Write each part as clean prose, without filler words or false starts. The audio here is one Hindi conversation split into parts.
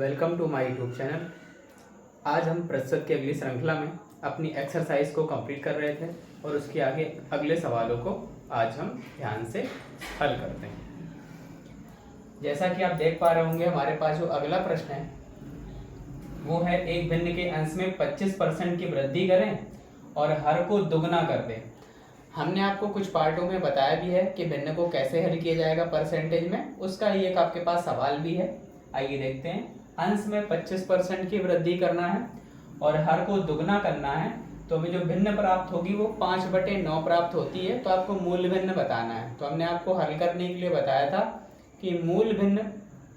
Welcome to my YouTube channel. आज हम प्रतिशत की अगली श्रृंखला में अपनी एक्सरसाइज को कंप्लीट कर रहे थे और उसके आगे अगले सवालों को आज हम ध्यान से हल करते हैं। जैसा कि आप देख पा रहे होंगे, हमारे पास जो अगला प्रश्न है वो है एक भिन्न के अंश में 25% की वृद्धि करें और हर को दुगना कर दें। हमने आपको कुछ पार्टों में बताया भी है कि भिन्न को कैसे हल किया जाएगा परसेंटेज में, उसका ही एक आपके पास सवाल भी है। आइए देखते हैं। अंश में 25% की वृद्धि करना है और हर को दुगना करना है, तो हमें जो भिन्न प्राप्त होगी वो 5/9 प्राप्त होती है। तो आपको मूल भिन्न बताना है। तो हमने आपको हल करने के लिए बताया था कि मूल भिन्न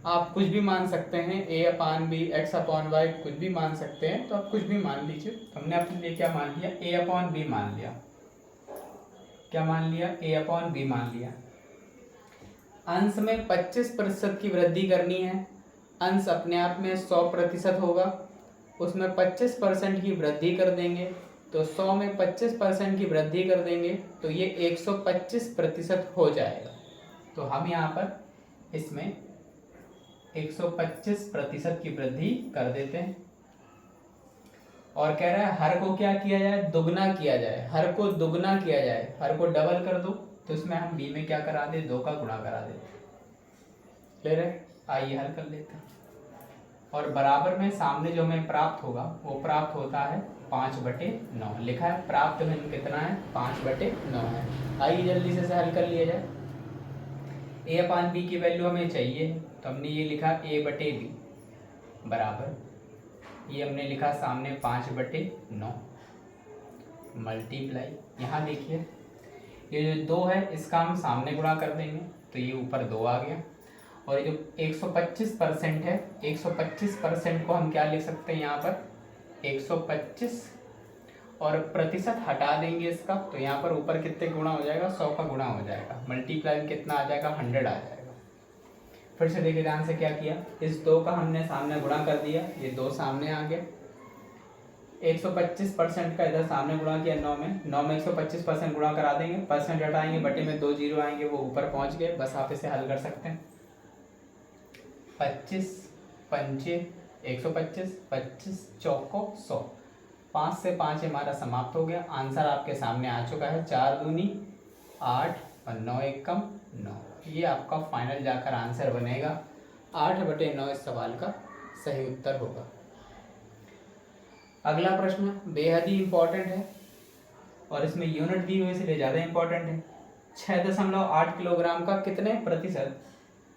आप कुछ भी मान सकते हैं, a/b, x/y कुछ भी मान सकते हैं। तो आप कुछ भी मान लीजिए। तो हमने अपने लिए क्या मान लिया, a/b मान लिया। क्या मान लिया, a/b मान लिया। अंश में 25% की वृद्धि करनी है। अंश अपने आप में 100% होगा, उसमें 25% की वृद्धि कर देंगे तो 100 में 25% की वृद्धि कर देंगे तो ये 125% हो जाएगा। तो हम यहाँ पर इसमें 125% की वृद्धि कर देते हैं और कह रहा है हर को क्या किया जाए, दुगना किया जाए। हर को दुगना किया जाए, हर को डबल कर दो तो इसमें हम b में क्या करा दे, 2 का गुणा करा देते। क्लियर है? आइए हल कर लेते हैं। और बराबर में सामने जो हमें प्राप्त होगा वो प्राप्त होता है 5/9। लिखा है प्राप्त भिन्न कितना है, 5/9 है। आइए जल्दी से हल कर लिया जाए। a/b की वैल्यू हमें चाहिए तो हमने ये लिखा a/b बराबर, ये हमने लिखा सामने 5/9 मल्टीप्लाई, यहाँ देखिए ये जो 2 है इसका हम सामने गुणा कर देंगे तो ये ऊपर 2 आ गया। और ये जो 125% है, 125% को हम क्या लिख सकते हैं यहाँ पर 125, और प्रतिशत हटा देंगे इसका तो यहाँ पर ऊपर कितने गुणा हो जाएगा, 100 का गुणा हो जाएगा। मल्टीप्लाई में कितना आ जाएगा, 100 आ जाएगा। फिर से देखिए ध्यान से क्या किया, इस 2 का हमने सामने गुणा कर दिया, ये 2 सामने आ गया। 125% का इधर सामने गुणा किया 9 में 125% गुणा करा देंगे, परसेंट हटाएंगे, बटे में 2 जीरो आएंगे, वो ऊपर पहुंच गए। बस आप इसे हल कर सकते हैं। 25 पंचे 125, 25 चौको 100, 5 से 5 हमारा समाप्त हो गया। आंसर आपके सामने आ चुका है, 4 दूनी 8 और 9 एकम 9। ये आपका फाइनल जाकर आंसर बनेगा। 8/9 इस सवाल का सही उत्तर होगा। अगला प्रश्न बेहद ही इंपॉर्टेंट है और इसमें यूनिट दी हुई इसलिए ज़्यादा इंपॉर्टेंट है। 6.8 किलोग्राम का कितने प्रतिशत,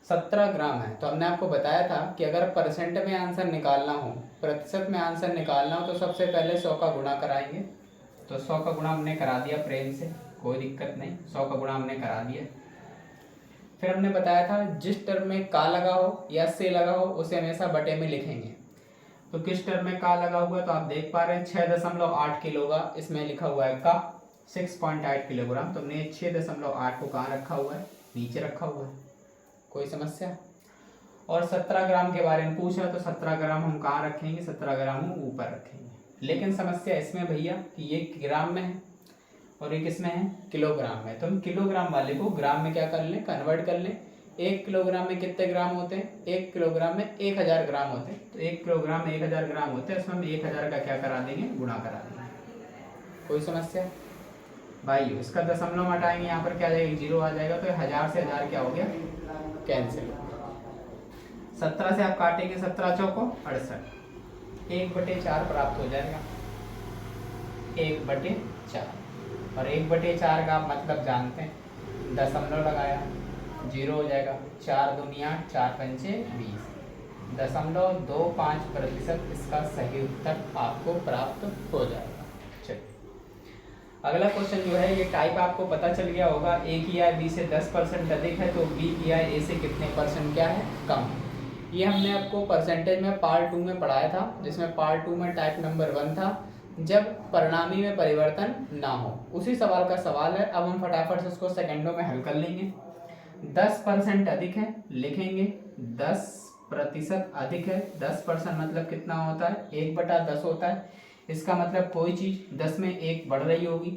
17 ग्राम है। तो हमने आपको बताया था कि अगर परसेंट में आंसर निकालना हो, प्रतिशत में आंसर निकालना हो तो सबसे पहले 100 का गुणा कराएंगे। तो 100 का गुणा हमने करा दिया प्रेम से, कोई दिक्कत नहीं, 100 का गुणा हमने करा दिया। फिर हमने बताया था जिस टर्म में का लगा हो या से लगा हो उसे हमेशा बटे में लिखेंगे। तो किस टर्म में का लगा हुआ है तो आप देख पा रहे हैं 6.8 किलो का इसमें लिखा हुआ है का 6.8 किलोग्राम। तो हमने 6.8 को कहाँ रखा हुआ है, नीचे रखा हुआ है, कोई समस्या। और 17 ग्राम के बारे में पूछा तो 17 ग्राम हम कहाँ रखेंगे, 17 ग्राम हम ऊपर रखेंगे। लेकिन समस्या इसमें भैया कि ये ग्राम में है और ये किसमें है, किलोग्राम में। तो हम किलोग्राम वाले को ग्राम में क्या कर लें, कन्वर्ट कर लें। 1 किलोग्राम में कितने ग्राम होते हैं, 1 किलोग्राम में 1000 ग्राम होते हैं। तो 1 किलोग्राम में 1000 ग्राम होते हैं, उसमें हम 1000 का क्या करा देंगे, गुणा करा देंगे। कोई समस्या भाई? इसका दशमलव हटाएंगे, यहाँ पर क्या आ जाएगा, 0 आ जाएगा। तो 1000 से 1000 क्या हो गया, कैंसिल। 17 से आप काटेंगे, 17 चौको 68, 1/4 प्राप्त हो जाएगा, 1/4। और 1/4 का आप मतलब जानते हैं, दशमलव लगाया 0 हो जाएगा। 4 दूनी 8, 4 पंचे 20, 0.25% इसका सही उत्तर आपको प्राप्त हो जाएगा। चलिए अगला क्वेश्चन जो है, ये टाइप आपको पता चल गया होगा। ए की आय बी से 10% अधिक है तो बी की आय ए से कितने % क्या है, कम। ये हमने आपको परसेंटेज में पार्ट 2 में पढ़ाया था, जिसमें पार्ट 2 में टाइप नंबर 1 था, जब परिणामी में परिवर्तन ना हो। उसी सवाल का सवाल है। अब हम फटाफट से उसको सेकंडों में हल कर लेंगे। 10% अधिक है, लिखेंगे 10% अधिक है। 10% मतलब कितना होता है, 1/10 होता है। इसका मतलब कोई चीज़ 10 में 1 बढ़ रही होगी,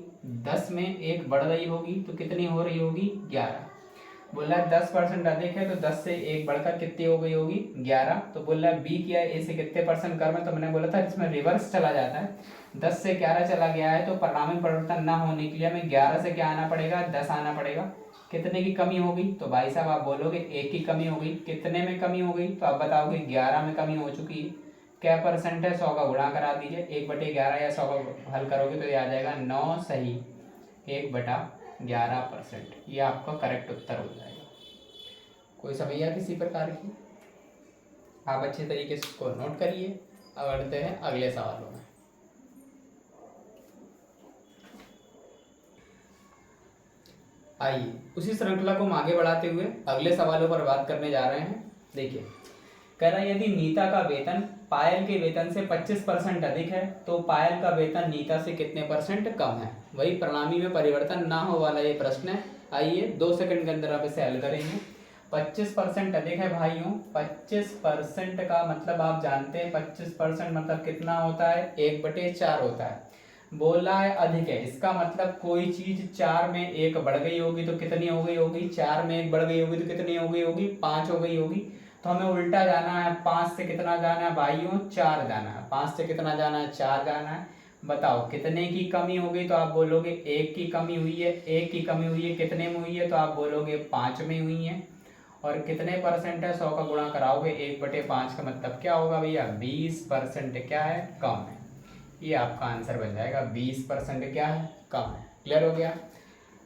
10 में 1 बढ़ रही होगी तो कितनी हो रही होगी, 11। बोला है 10% अधिक है, तो 10 से 1 बढ़कर कितनी हो गई होगी 11। तो बोल रहा है बी किया है, ए से कितने परसेंट कम है, तो मैंने बोला था इसमें रिवर्स चला जाता है, 10 से 11 चला गया है, तो परिणामी परिवर्तन ना होने के लिए हमें 11 से क्या आना पड़ेगा 10 आना पड़ेगा। कितने की कमी होगी, तो भाई साहब आप बोलोगे 1 की कमी हो गई। कितने में कमी हो गई, तो आप बताओगे 11 में कमी हो चुकी है। क्या परसेंट है, 100 का गुणा करा दीजिए, 1/11 या 100 का हल करोगे तो ये आ जाएगा 9 सही 1/11%। ये आपका करेक्ट उत्तर हो जाएगा। कोई समस्या किसी प्रकार की, आप अच्छे तरीके से इसको नोट करिए। अब बढ़ते हैं अगले सवालों में। आइए उसी श्रृंखला को हम आगे बढ़ाते हुए अगले सवालों पर बात करने जा रहे हैं। देखिए, कह रहा है यदि नीता का वेतन पायल के वेतन से 25% अधिक है, तो पायल का वेतन नीता से कितने परसेंट कम है। वही प्रणामी में परिवर्तन ना हो वाला ये प्रश्न है। आइए 2 सेकंड के अंदर आप इसे हल करेंगे। 25% अधिक है भाइयों, 25% का मतलब आप जानते हैं 25% मतलब कितना होता है 1/4 होता है। बोला है अधिक है, इसका मतलब कोई चीज 4 में 1 बढ़ गई होगी तो कितनी हो गई होगी, 4 में 1 बढ़ गई होगी तो कितनी हो गई होगी 5 हो गई होगी। तो हमें उल्टा जाना है, 5 से कितना जाना है भाइयों 4 जाना है, 5 से कितना जाना है 4 जाना है। बताओ कितने की कमी हो गई, तो आप बोलोगे 1 की कमी हुई है। 1 की कमी हुई है कितने में हुई है, तो आप बोलोगे 5 में हुई है। और कितने परसेंट है, 100 का गुणा कराओगे 1/5 का मतलब क्या होगा भैया 20% क्या है कम है। ये आपका आंसर बन जाएगा 20% क्या है कम है। क्लियर हो गया।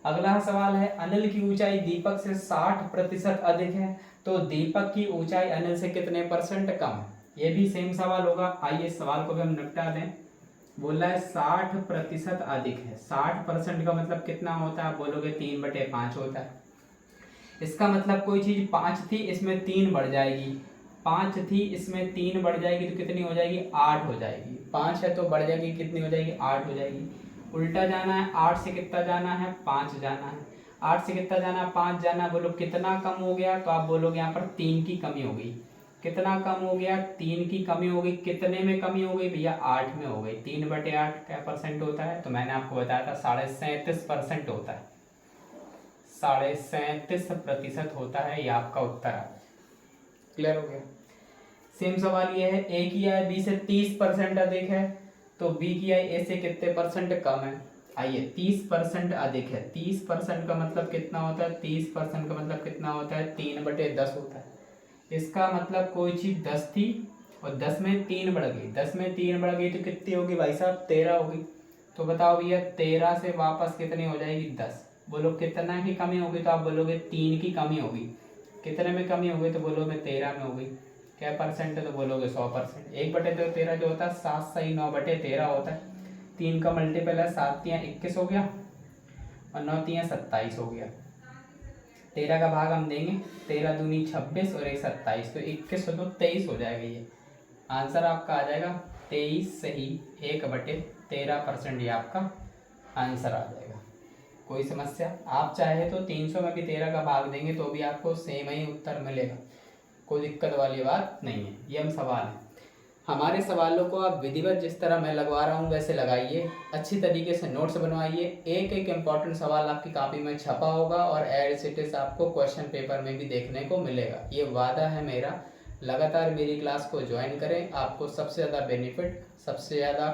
अगला सवाल है अनिल की ऊंचाई दीपक से 60% अधिक है, तो दीपक की ऊंचाई अनिल से कितने परसेंट कम है। ये भी सेम सवाल होगा। आइए सवाल को भी हम निपटा दें। बोला है 60% अधिक है, 60% का मतलब कितना होता है, बोलोगे 3/5 होता है। इसका मतलब कोई चीज 5 थी इसमें 3 बढ़ जाएगी, 5 थी इसमें 3 बढ़ जाएगी तो कितनी हो जाएगी 8 हो जाएगी। 5 है तो बढ़ जाएगी, कितनी हो जाएगी 8 हो जाएगी। उल्टा जाना है, 8 से कितना जाना है 5 जाना है। 8 से कितना जाना है 5 जाना है। बोलो कितना कम हो गया, तो आप बोलोगे यहाँ पर 3 की कमी हो गई। कितना कम हो गया 3 की कमी हो गई। कितने में कमी हो गई भैया 8 में हो गई। 3/8 क्या परसेंट होता है, तो मैंने आपको बताया था 37.5% होता है, 37.5% होता है। ये आपका उत्तर है। क्लियर हो गया। सेम सवाल ये है ए की आय बी से 30% अधिक है, तो बी की आय ए से कितने परसेंट कम है। आइए 30% अधिक है, 30% का मतलब कितना होता है, 30% का मतलब कितना होता है 3/10 होता है। इसका मतलब कोई चीज 10 थी और 10 में 3 बढ़ गई, 10 में 3 बढ़ गई तो कितनी होगी भाई साहब 13 होगी। तो बताओ भैया 13 से वापस कितनी हो जाएगी 10। बोलो कितना की कमी होगी, तो आप बोलोगे 3 की कमी होगी। कितने में कमी हो गई, तो बोलोगे 13 में हो गई। क्या परसेंट है, तो बोलोगे 100%। 1/13 जो होता है 7 सही 9/13 होता है। 3 का मल्टीपल है, 7 × 21 हो गया और 9 × 27 हो गया। 13 का भाग हम देंगे, 13 दूनी 26 और 1 27, तो 21 हो तो 23 हो जाएगा। ये आंसर आपका आ जाएगा 23 सही 1/13%। ये आपका आंसर आ जाएगा। कोई समस्या, आप चाहे तो 300 में भी 13 का भाग देंगे तो भी आपको सेम ही उत्तर मिलेगा, कोई दिक्कत वाली बात नहीं है। ये हम सवाल है, हमारे सवालों को आप विधिवत जिस तरह मैं लगवा रहा हूँ वैसे लगाइए, अच्छी तरीके से नोट्स बनवाइए। एक एक इम्पॉर्टेंट सवाल आपकी कॉपी में छपा होगा और एज इट इज आपको क्वेश्चन पेपर में भी देखने को मिलेगा। ये वादा है मेरा। लगातार मेरी क्लास को ज्वाइन करें, आपको सबसे ज़्यादा बेनिफिट, सबसे ज़्यादा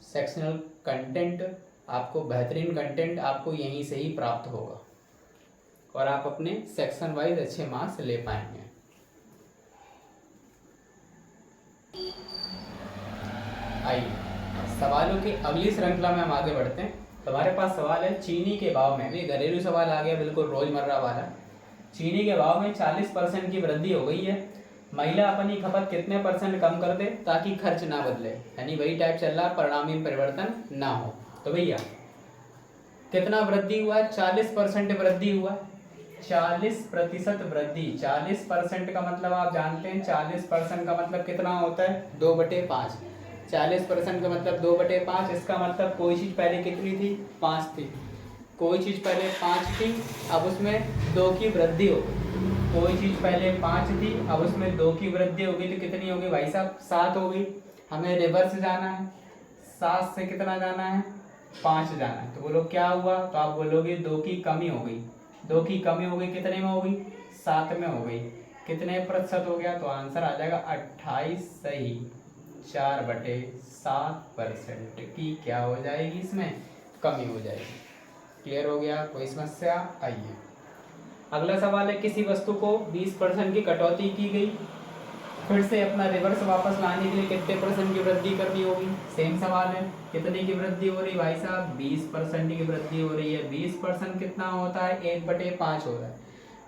सेक्शनल कंटेंट, आपको बेहतरीन कंटेंट आपको यहीं से ही प्राप्त होगा और आप अपने सेक्शन वाइज अच्छे मार्क्स ले पाएंगे। आइए सवालों की अगली श्रृंखला में हम आगे बढ़ते हैं। तो हमारे पास सवाल है चीनी के भाव में, भी घरेलू सवाल आ गया बिल्कुल रोजमर्रा वाला। चीनी के भाव में 40% की वृद्धि हो गई है, महिला अपनी खपत कितने परसेंट कम कर दे ताकि खर्च ना बदले, यानी वही टाइप चल रहा, परिणामी में परिवर्तन ना हो। तो भैया कितना वृद्धि हुआ है, 40% वृद्धि हुआ, 40% वृद्धि। 40% का मतलब आप जानते हैं, 40% का मतलब कितना होता है 2/5। 40% का मतलब 2/5। इसका मतलब कोई चीज़ पहले कितनी थी 5 थी, कोई चीज़ पहले 5 थी अब उसमें 2 की वृद्धि हो गई। कोई चीज़ पहले 5 थी अब उसमें 2 की वृद्धि हो गई तो कितनी होगी भाई साहब 7 हो गई। हमें रिवर्स जाना है, 7 से कितना जाना है 5 जाना है। तो बोलो क्या हुआ, तो आप बोलोगे 2 की कमी हो गई। 2 की कमी हो गई, कितने में हो गई? 7 में हो गई। कितने प्रतिशत हो गया? तो आंसर आ जाएगा 28 सही 4/7% की क्या हो जाएगी? इसमें कमी हो जाएगी। क्लियर हो गया? कोई समस्या? आइए अगला सवाल है, किसी वस्तु को 20% की कटौती की गई, फिर से अपना रिवर्स वापस लाने के लिए कितने परसेंट की वृद्धि करनी होगी? सेम सवाल है, कितने की वृद्धि हो रही भाई साहब? 20% की वृद्धि हो रही है। 20% कितना होता है? 1/5 होता है।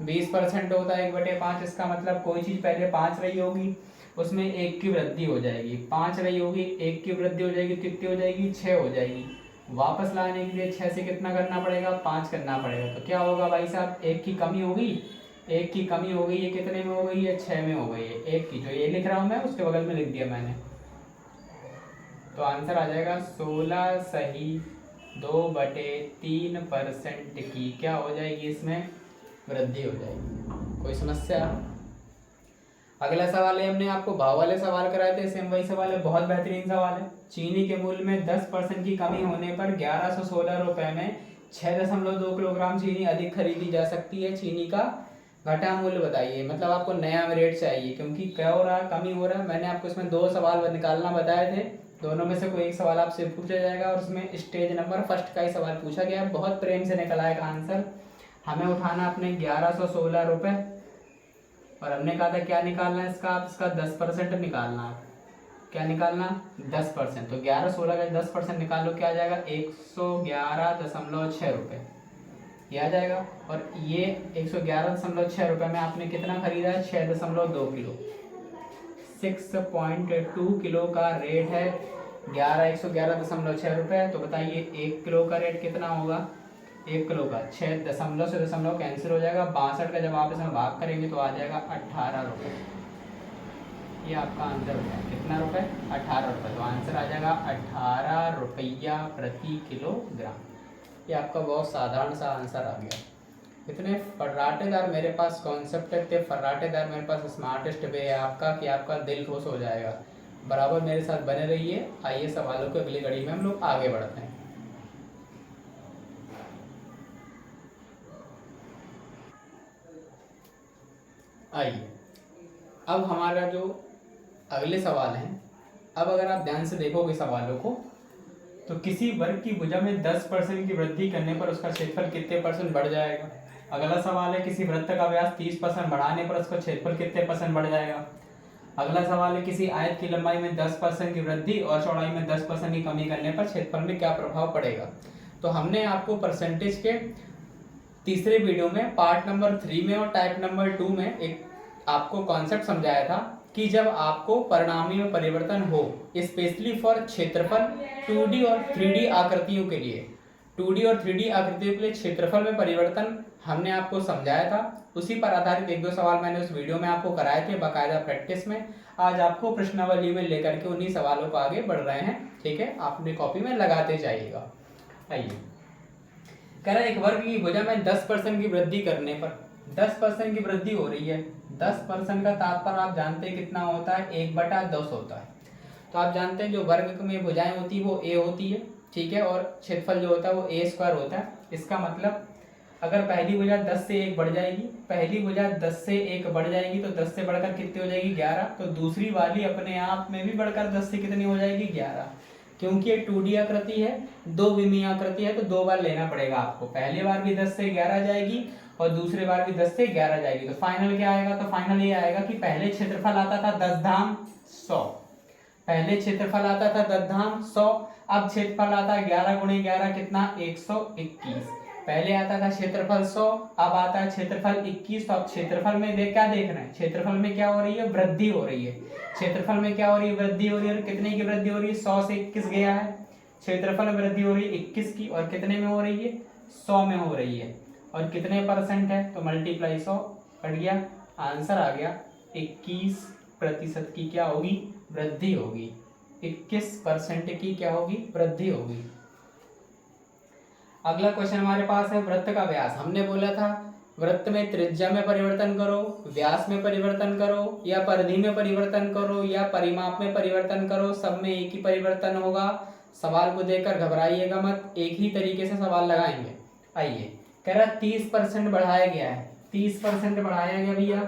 20% होता है 1/5, इसका मतलब कोई चीज़ पहले 5 रही होगी, उसमें 1 की वृद्धि हो जाएगी। 5 रही होगी, 1 की वृद्धि हो जाएगी, कितनी हो जाएगी? 6 हो जाएगी। वापस लाने के लिए 6 से कितना करना पड़ेगा? 5 करना पड़ेगा। तो क्या होगा भाई साहब? 1 की कमी होगी, 1 की कमी हो गई है, कितने में हो गई है? 6 में हो गई है। 1 की, जो ये लिख रहा हूँ मैं उसके बगल में लिख दिया मैंने। तो आंसर आ जाएगा 16 सही 2/3% की क्या हो जाएगी? इसमें वृद्धि हो जाएगी। कोई समस्या? अगला सवाल है, हमने आपको भाव वाले सवाल कराए थे, सेम वही सवाल है, बहुत बेहतरीन सवाल है। चीनी के मूल्य में 10% की कमी होने पर 1116 रुपये में 6.2 किलोग्राम चीनी अधिक खरीदी जा सकती है। चीनी का घटा मूल्य बताइए, मतलब आपको नया रेट चाहिए, क्योंकि क्या हो रहा है? कमी हो रहा है। मैंने आपको इसमें 2 सवाल निकालना बताए थे, दोनों में से कोई एक सवाल आपसे पूछा जाएगा और उसमें स्टेज नंबर फर्स्ट का ही सवाल पूछा गया। बहुत प्रेम से निकला है आंसर। हमें उठाना अपने 1116 रुपये, और हमने कहा था क्या निकालना है इसका? आप इसका 10% निकालना है। क्या निकालना? 10%। तो 1116 का 10% निकाल लो, क्या आ जाएगा? 111.6 रुपये, ये आ जाएगा। और ये 111.6 रुपये में आपने कितना खरीदा है? 6.2 किलो। 6.2 किलो का रेट है 111.6 रुपये। तो बताइए 1 किलो का रेट कितना होगा? 1 किलो का 6 दशमलव से दशमलव कैंसिल हो जाएगा, 62 का जब आप इसमें भाग करेंगे तो आ जाएगा 18 रुपये। ये आपका आंसर हो जाएगा कितना रुपये? 18 रुपये। तो आंसर आ जाएगा 18 रुपया प्रति किलोग्राम। ये आपका बहुत साधारण सा आंसर आ गया। इतने फर्राटेदार मेरे पास कॉन्सेप्ट थे, फर्राटेदार मेरे पास स्मार्टेस्ट वे है आपका, कि आपका दिल खुश हो जाएगा। बराबर मेरे साथ बने रहिए। आइए सवालों को अगली कड़ी में हम लोग आगे बढ़ते हैं। आइए अब हमारा जो अगले सवाल हैं, अब अगर आप ध्यान से देखोगे सवालों को, तो किसी वर्ग की भुजा में 10% की वृद्धि करने पर उसका क्षेत्रफल कितने % बढ़ जाएगा? अगला सवाल है, किसी वृत्त का व्यास 30% बढ़ाने पर उसका क्षेत्रफल कितने % बढ़ जाएगा? अगला सवाल है, किसी आयत की लंबाई में 10% की वृद्धि और चौड़ाई में 10% की कमी करने पर क्षेत्रफल में क्या प्रभाव पड़ेगा? तो हमने आपको परसेंटेज के तीसरे वीडियो में पार्ट नंबर 3 में और टाइप नंबर 2 में एक आपको कॉन्सेप्ट समझाया था कि जब आपको परिणामी में परिवर्तन हो, स्पेशली फॉर क्षेत्रफल 2D और 3D आकृतियों के लिए, 2D और 3D आकृतियों के लिए क्षेत्रफल में परिवर्तन हमने आपको समझाया था। उसी पर आधारित 1-2 सवाल मैंने उस वीडियो में आपको कराए थे बाकायदा प्रैक्टिस में। आज आपको प्रश्नावली में लेकर के उन्हीं सवालों को आगे बढ़ रहे हैं। ठीक है, आप अपनी कॉपी में लगाते जाइएगा। आइए, कह रहा है एक वर्ग की भुजा में 10% की वृद्धि करने पर 10% की वृद्धि हो रही है। 10% का तात्पर्य आप जानते हैं कितना होता है? 1/10 होता है। तो आप जानते हैं जो वर्ग में भुजाएं होती है वो a होती है, ठीक है, और क्षेत्रफल जो होता है वो a² होता है। इसका मतलब अगर पहली भुजा 10 से 1 बढ़ जाएगी, पहली भुजा 10 से 1 बढ़ जाएगी तो 10 से बढ़कर कितनी हो जाएगी? 11। तो दूसरी वाली अपने आप में भी बढ़कर 10 से कितनी हो जाएगी? 11। क्योंकि ये 2D आकृति है, 2 विमीय आकृति है, तो 2 बार लेना पड़ेगा आपको। पहली बार भी 10 से 11 जाएगी और दूसरी बार भी 10 से 11 जाएगी। तो फाइनल क्या आएगा? तो फाइनल ये आएगा कि पहले क्षेत्रफल आता था 10 धाम 100, पहले क्षेत्रफल आता था 10 धाम 100, अब क्षेत्रफल आता है 11 गुणे 11 कितना? 121। पहले आता था क्षेत्रफल 100, अब आता है क्षेत्रफल 21। तो अब क्षेत्रफल में क्या देख रहे हैं? क्षेत्रफल में क्या हो रही है? वृद्धि हो रही है। क्षेत्रफल में क्या हो रही है? वृद्धि हो रही है। और कितने की वृद्धि हो रही है? 100 से 21 गया है। क्षेत्रफल में वृद्धि हो रही है 21 की, और कितने में हो रही है? 100 में हो रही है। और कितने % है? तो मल्टीप्लाई 100 कट गया, आंसर आ गया 21% की क्या होगी? वृद्धि होगी। 21% की क्या होगी? वृद्धि होगी। अगला क्वेश्चन हमारे पास है वृत्त का व्यास। हमने बोला था वृत्त में त्रिज्या में परिवर्तन करो, व्यास में परिवर्तन करो, या परिधि में परिवर्तन करो, या परिमाप में परिवर्तन करो, सब में एक ही परिवर्तन होगा। सवाल को देखकर घबराइएगा मत, एक ही तरीके से सवाल लगाएंगे। आइए, कह रहा 30% बढ़ाया गया है, 30% बढ़ाया गया भैया।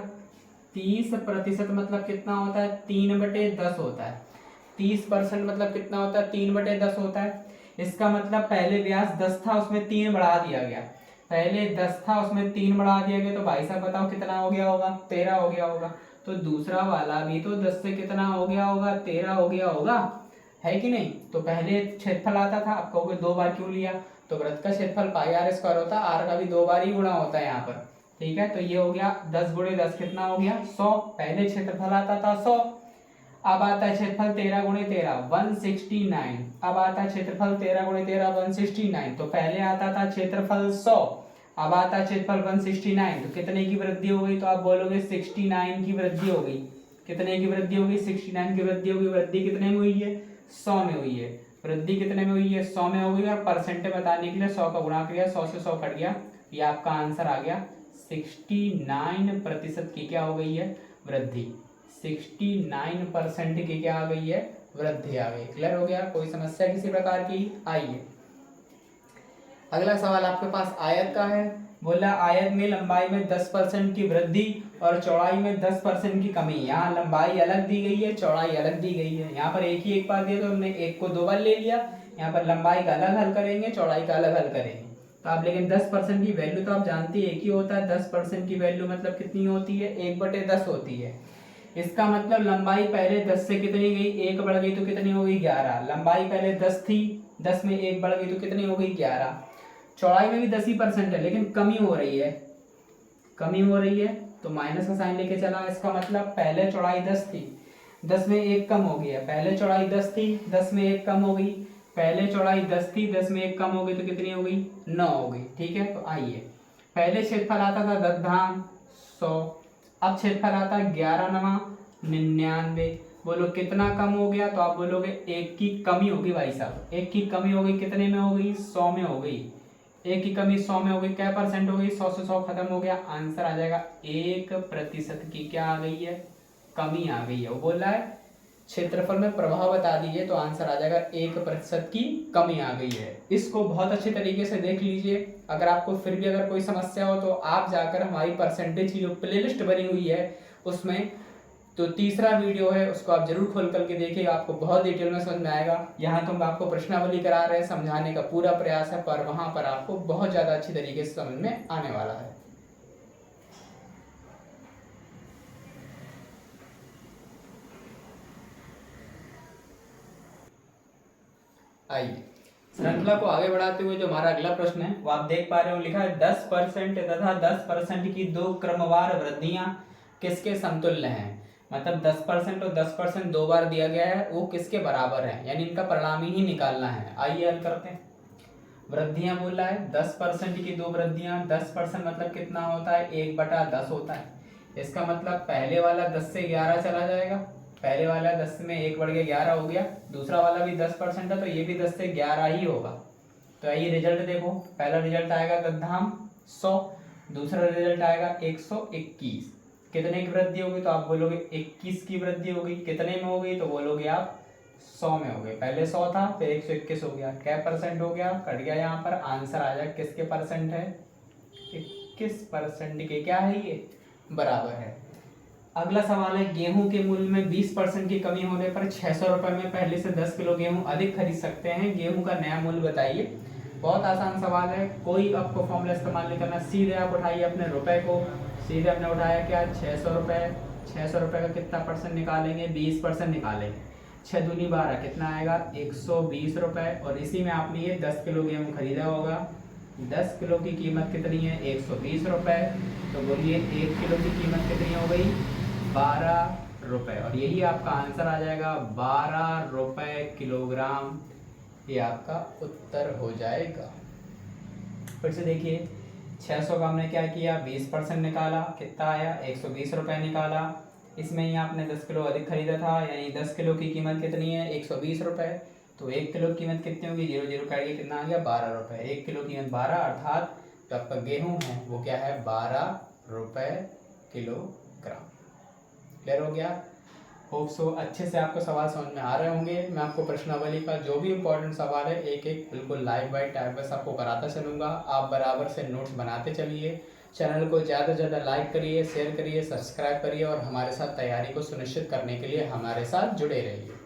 30% मतलब कितना होता है, 3/10 होता है। 30% मतलब कितना होता है, 3/10 होता है। इसका मतलब पहले ब्याज 10 था, उसमें 3 बढ़ा दिया गया। पहले 10 था, उसमें 3 बढ़ा दिया गया, तो भाई साहब बताओ कितना हो गया होगा, 13 हो गया होगा। तो दूसरा वाला भी तो 10 से कितना हो गया होगा, 13 हो गया होगा, है कि नहीं। तो पहले क्षेत्रफल आता था, अब कहोगे 2 बार क्यों लिया, तो वृत्त का क्षेत्रफल पाई आर स्क्वायर होता है, आर का भी 2 बार ही गुणा होता है यहाँ पर, ठीक है। तो ये हो गया 10 × 10 कितना हो गया, 100। पहले क्षेत्रफल आता था 100, अब आता है क्षेत्रफल 13 × 13 169। अब आता है क्षेत्रफल 13 × 13 169। तो पहले आता था क्षेत्रफल 100, अब आता है क्षेत्रफल 169। तो कितने की वृद्धि हो गई, तो आप बोलोगे 69 की वृद्धि हो गई। कितने की वृद्धि हो गई, 69 की वृद्धि हो गई। वृद्धि कितने में हुई है, 100 में हुई है। वृद्धि कितने में हुई है, 100 में हो गई। और परसेंटेज बताने के लिए 100 का गुणा किया, 100 से 100 कट गया, ये आपका आंसर आ गया। 69% की क्या हो गई है, वृद्धि। 69% की क्या आ गई है, वृद्धि आ गई। क्लियर हो गया, कोई समस्या किसी प्रकार की। आइए अगला सवाल आपके पास आयत का है। बोला आयत में लंबाई में 10% की वृद्धि और चौड़ाई में 10% की कमी। यहाँ लंबाई अलग दी गई है, चौड़ाई अलग दी गई है। यहाँ पर एक ही एक बार दिया तो हमने एक को 2 बार ले लिया। यहाँ पर लंबाई का अलग हल करेंगे, चौड़ाई का अलग हल करेंगे। तो आप लेकिन 10% की वैल्यू तो आप जानते हैं एक ही होता है। 10% की वैल्यू मतलब कितनी होती है, 1/10 होती है। इसका मतलब लंबाई पहले 10 से कितनी गई, 1 बढ़ गई, तो कितनी हो गई, 11। लंबाई पहले 10 थी, 10 में 1 बढ़ गई, तो कितनी हो गई, 11। चौड़ाई में भी 10% है, लेकिन कमी हो रही है, कमी हो रही है, तो माइनस का साइन लेके चला। इसका मतलब पहले चौड़ाई 10 थी, 10 में 1 कम हो गया। पहले चौड़ाई 10 थी, 10 में 1 कम हो गई। पहले चौड़ाई 10 थी, 10 में 1 कम हो गई, तो कितनी हो गई, 9 हो गई। ठीक है, तो आइए पहले क्षेत्रफल आता था 10 धाम 100, अब क्षेत्रफल आता है 11 9 99। बोलो कितना कम हो गया, तो आप बोलोगे 1 की कमी होगी भाई साहब। 1 की कमी हो गई, कितने में हो गई, 100 में हो गई। 1 की कमी 100 में हो गई, क्या परसेंट हो गई, 100 से 100 खत्म हो गया। आंसर आ जाएगा 1% की क्या आ गई है, कमी आ गई है। वो बोल रहा है क्षेत्रफल में प्रभाव बता दीजिए, तो आंसर आ जाएगा 1% की कमी आ गई है। इसको बहुत अच्छे तरीके से देख लीजिए। अगर आपको फिर भी अगर कोई समस्या हो तो आप जाकर हमारी परसेंटेज की जो प्लेलिस्ट बनी हुई है उसमें तो तीसरा वीडियो है, उसको आप जरूर खोल करके देखिए, आपको बहुत डिटेल में समझ में आएगा। यहाँ तो हम आपको प्रश्नावली करा रहे हैं, समझाने का पूरा प्रयास है, पर वहाँ पर आपको बहुत ज़्यादा अच्छी तरीके से समझ में आने वाला है। आइए श्रृंखला को आगे बढ़ाते हुए जो हमारा अगला प्रश्न है वो आप देख पा रहे हो, लिखा है 10% तथा 10% की 2 क्रमवार वृद्धियां किसके समतुल्य हैं। मतलब 10% और 10% 2 बार दिया गया है, वो किसके बराबर है, यानी इनका परिणाम ही निकालना है। आइए हल करते हैं। वृद्धियां बोल रहा है 10% की 2 वृद्धियां, 10% मतलब कितना होता है, 1/10 होता है। इसका मतलब पहले वाला 10 से 11 चला जाएगा, पहले वाला 10 में 1 बढ़ गया 11 हो गया। दूसरा वाला भी 10% है, तो ये भी 10 से 11 ही होगा। तो आइए रिजल्ट देखो, पहला रिजल्ट आएगा 10 धाम 100, दूसरा रिजल्ट आएगा 121। कितने की वृद्धि होगी, तो आप बोलोगे 21 की वृद्धि होगी। कितने में हो गई, तो बोलोगे आप 100 में हो गए। पहले 100 था, फिर 121 हो गया। क्या परसेंट हो गया, कट गया। यहाँ पर आंसर आ जाए किसके परसेंट है, 21% के क्या है, ये बराबर है। अगला सवाल है गेहूं के मूल्य में 20% की कमी होने पर 600 रुपए में पहले से 10 किलो गेहूं अधिक खरीद सकते हैं। गेहूं का नया मूल्य बताइए। बहुत आसान सवाल है, कोई आपको फॉर्मूला इस्तेमाल नहीं करना, सीधे आप उठाइए अपने रुपए को। सीधे हमने उठाया क्या, 600 रुपए। 600 रुपए का कितना परसेंट निकालेंगे, 20% निकालेंगे। 6 दूनी 12 कितना आएगा, 120 रुपए। और इसी में आपने ये 10 किलो गेहूँ खरीदा होगा। 10 किलो की कीमत कितनी है, 120 रुपए। तो बोलिए 1 किलो की कीमत कितनी हो गई, 12 रुपए। और यही आपका आंसर आ जाएगा, 12 रुपए किलोग्राम। ये आपका उत्तर हो जाएगा। फिर से देखिए 600 का हमने क्या किया, 20% निकाला, कितना आया, 120 रुपए निकाला। इसमें ही आपने 10 किलो अधिक खरीदा था, यानी 10 किलो की कीमत कितनी है, 120 रुपए। तो 1 किलो की कीमत कितनी होगी, 0 0 काट के कितना आ गया, 12 रुपए। 1 किलो की कीमत 12, अर्थात जो आपका गेहूँ है वो क्या है, 12 रुपए किलोग्राम। क्लियर हो गया। होप सो अच्छे से आपको सवाल समझ में आ रहे होंगे। मैं आपको प्रश्नावली का जो भी इम्पोर्टेंट सवाल है एक एक बिल्कुल लाइव बाय टाइप बस आपको कराता चलूँगा। आप बराबर से नोट्स बनाते चलिए। चैनल को ज़्यादा से ज़्यादा लाइक करिए, शेयर करिए, सब्सक्राइब करिए और हमारे साथ तैयारी को सुनिश्चित करने के लिए हमारे साथ जुड़े रहिए।